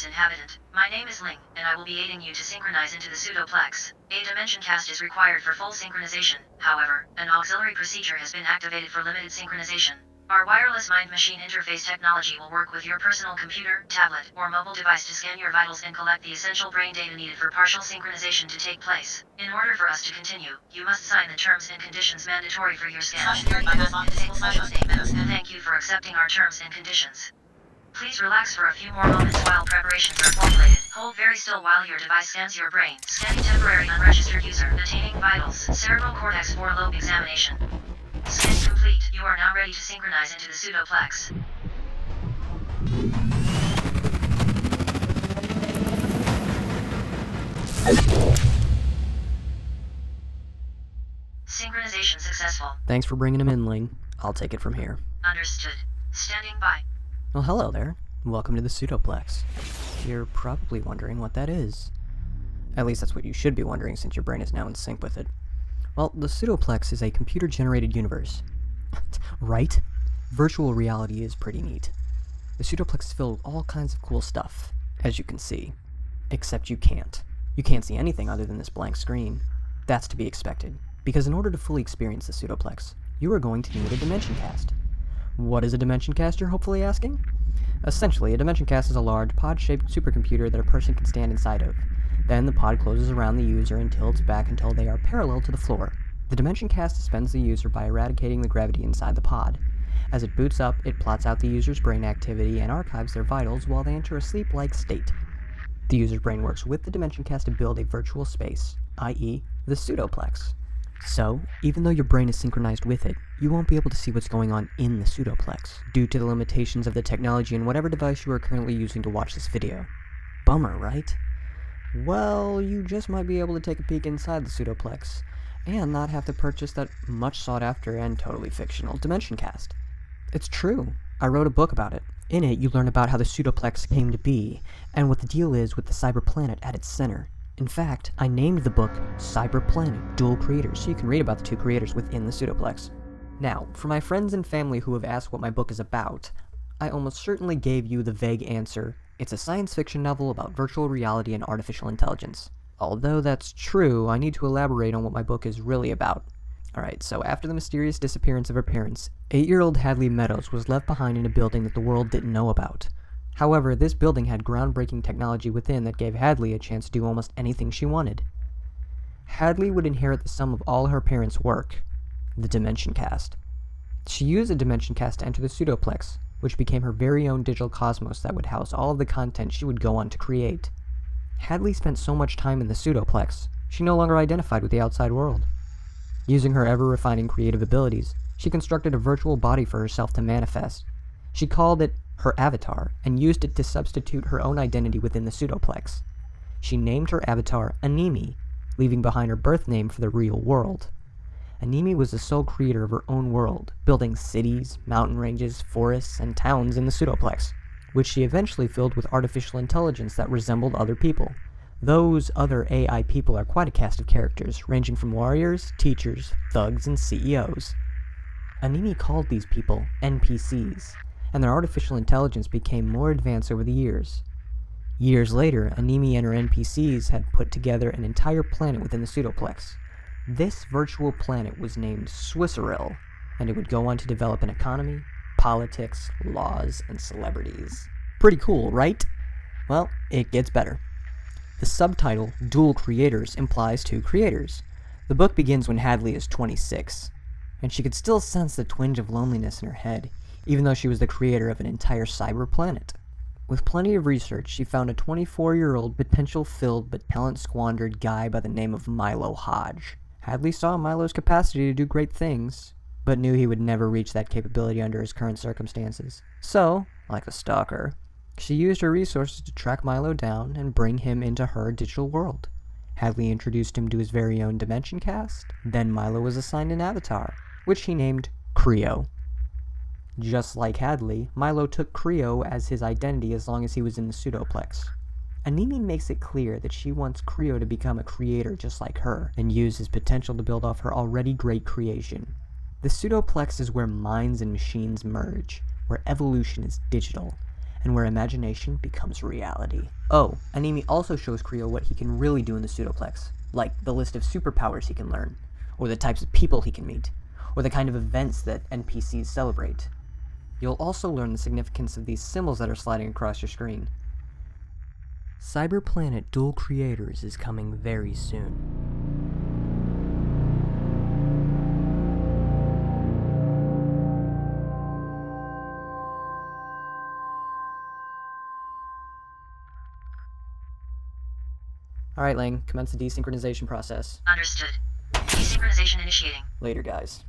universe inhabitant. My name is Ling, and I will be aiding you to synchronize into the Pseudoplex. A dimension cast is required for full synchronization. However, an auxiliary procedure has been activated for limited synchronization. Our wireless mind-machine interface technology will work with your personal computer, tablet, or mobile device to scan your vitals and collect the essential brain data needed for partial synchronization to take place. In order for us to continue, you must sign the terms and conditions mandatory for your scan. And thank you for accepting our terms and conditions. Please relax for a few more moments while preparations are formulated. Hold very still while your device scans your brain. Scanning temporary unregistered user. Attaining vitals. Cerebral cortex 4 lobe examination. Scanning complete. You are now ready to synchronize into the Pseudoplex. Synchronization successful. Thanks for bringing him in, Ling. I'll take it from here. Understood. Standing by. Well, hello there. Welcome to the Pseudoplex. You're probably wondering what that is. At least that's what you should be wondering since your brain is now in sync with it. Well, the Pseudoplex is a computer-generated universe. Right? Virtual reality is pretty neat. The Pseudoplex is filled with all kinds of cool stuff, as you can see. Except you can't. You can't see anything other than this blank screen. That's to be expected, because in order to fully experience the Pseudoplex, you are going to need a dimension cast. What is a dimension cast, you're hopefully asking? Essentially, a dimension cast is a large, pod-shaped supercomputer that a person can stand inside of. Then the pod closes around the user and tilts back until they are parallel to the floor. The dimension cast suspends the user by eradicating the gravity inside the pod. As it boots up, it plots out the user's brain activity and archives their vitals while they enter a sleep-like state. The user's brain works with the dimension cast to build a virtual space, i.e. the Pseudoplex. So, even though your brain is synchronized with it, you won't be able to see what's going on in the Pseudoplex, due to the limitations of the technology in whatever device you are currently using to watch this video. Bummer, right? Well, you just might be able to take a peek inside the Pseudoplex, and not have to purchase that much sought-after and totally fictional dimension cast. It's true. I wrote a book about it. In it, you learn about how the Pseudoplex came to be, and what the deal is with the cyber planet at its center. In fact, I named the book Cyber Planet Duel Creators, so you can read about the two creators within the Pseudoplex. Now, for my friends and family who have asked what my book is about, I almost certainly gave you the vague answer, it's a science fiction novel about virtual reality and artificial intelligence. Although that's true, I need to elaborate on what my book is really about. Alright, so after the mysterious disappearance of her parents, 8-year-old Hadley Meadows was left behind in a building that the world didn't know about. However, this building had groundbreaking technology within that gave Hadley a chance to do almost anything she wanted. Hadley would inherit the sum of all her parents' work, the Dimension Cast. She used the Dimension Cast to enter the Pseudoplex, which became her very own digital cosmos that would house all of the content she would go on to create. Hadley spent so much time in the Pseudoplex, she no longer identified with the outside world. Using her ever-refining creative abilities, she constructed a virtual body for herself to manifest. She called it her avatar, and used it to substitute her own identity within the Pseudoplex. She named her avatar Animi, leaving behind her birth name for the real world. Animi was the sole creator of her own world, building cities, mountain ranges, forests, and towns in the Pseudoplex, which she eventually filled with artificial intelligence that resembled other people. Those other AI people are quite a cast of characters, ranging from warriors, teachers, thugs, and CEOs. Animi called these people NPCs, and their artificial intelligence became more advanced over the years. Years later, Animi and her NPCs had put together an entire planet within the Pseudoplex. This virtual planet was named Swisseril, and it would go on to develop an economy, politics, laws, and celebrities. Pretty cool, right? Well, it gets better. The subtitle, Duel Creators, implies two creators. The book begins when Hadley is 26, and she could still sense the twinge of loneliness in her head, even though she was the creator of an entire cyber planet. With plenty of research, she found a 24-year-old potential-filled but talent-squandered guy by the name of Milo Hodge. Hadley saw Milo's capacity to do great things, but knew he would never reach that capability under his current circumstances. So, like a stalker, she used her resources to track Milo down and bring him into her digital world. Hadley introduced him to his very own Dimension Cast. Then Milo was assigned an avatar, which he named Creo. Just like Hadley, Milo took Creo as his identity as long as he was in the Pseudoplex. Animi makes it clear that she wants Creo to become a creator just like her, and use his potential to build off her already great creation. The Pseudoplex is where minds and machines merge, where evolution is digital, and where imagination becomes reality. Oh, Animi also shows Creo what he can really do in the Pseudoplex, like the list of superpowers he can learn, or the types of people he can meet, or the kind of events that NPCs celebrate. You'll also learn the significance of these symbols that are sliding across your screen. Cyberplanet Duel Creators is coming very soon. Alright, Lang, commence the desynchronization process. Understood. Desynchronization initiating. Later, guys.